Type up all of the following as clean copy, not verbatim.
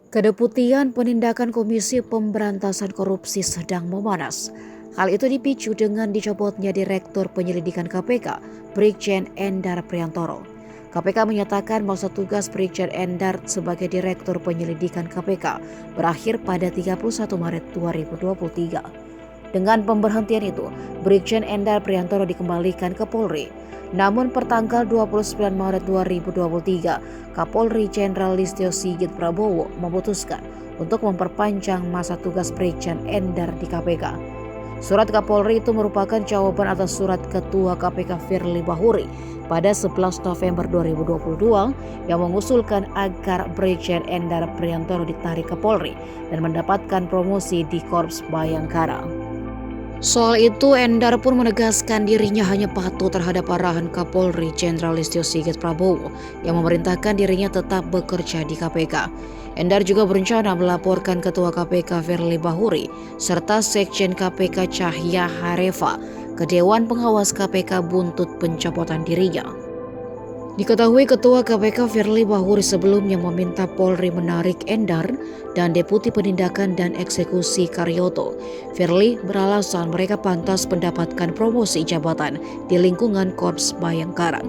Kedeputian Penindakan Komisi Pemberantasan Korupsi sedang memanas. Hal itu dipicu dengan dicopotnya Direktur Penyelidikan KPK, Brigjen Endar Priantoro. KPK menyatakan masa tugas Brigjen Endar sebagai Direktur Penyelidikan KPK berakhir pada 31 Maret 2023. Dengan pemberhentian itu, Brigjen Endar Priantoro dikembalikan ke Polri. Namun pertanggal 29 Maret 2023, Kapolri Jenderal Listio Sigit Prabowo memutuskan untuk memperpanjang masa tugas Brigjen Endar di KPK. Surat Kapolri itu merupakan jawaban atas surat Ketua KPK Firly Bahuri pada 11 November 2022 yang mengusulkan agar Brigjen Endar Priantoro ditarik ke Polri dan mendapatkan promosi di Korps Bayangkara. Soal itu, Endar pun menegaskan dirinya hanya patuh terhadap arahan Kapolri Jenderal Listio Sigit Prabowo yang memerintahkan dirinya tetap bekerja di KPK. Endar juga berencana melaporkan Ketua KPK Firly Bahuri serta Sekjen KPK Cahya Harefa ke Dewan Pengawas KPK buntut pencopotan dirinya. Diketahui Ketua KPK Firly Bahuri sebelumnya meminta Polri menarik Endar dan Deputi Penindakan dan Eksekusi Karyoto. Firly beralasan mereka pantas mendapatkan promosi jabatan di lingkungan Korps Bayangkara.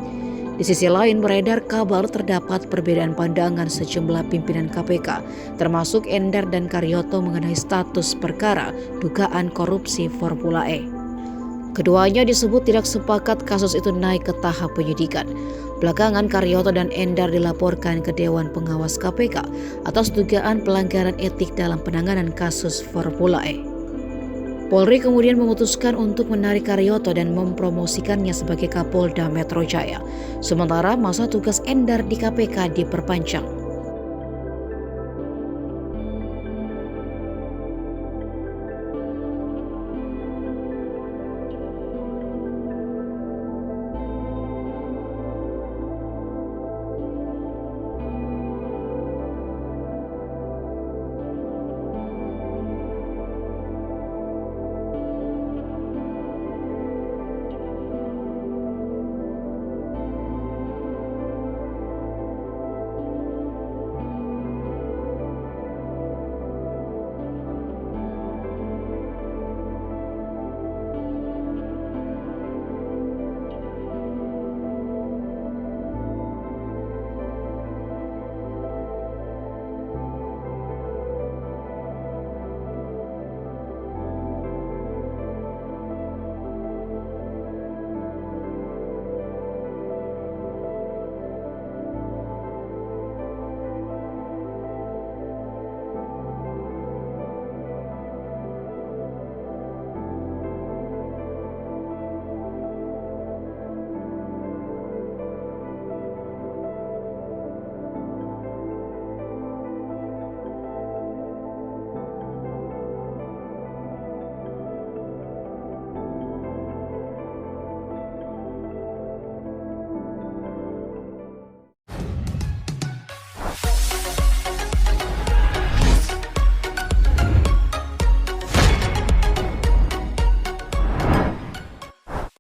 Di sisi lain beredar kabar terdapat perbedaan pandangan sejumlah pimpinan KPK, termasuk Endar dan Karyoto mengenai status perkara dugaan korupsi Formula E. Keduanya disebut tidak sepakat kasus itu naik ke tahap penyidikan. Belakangan Karyoto dan Endar dilaporkan ke Dewan Pengawas KPK atas dugaan pelanggaran etik dalam penanganan kasus Formula E. Polri kemudian memutuskan untuk menarik Karyoto dan mempromosikannya sebagai Kapolda Metro Jaya. Sementara masa tugas Endar di KPK diperpanjang.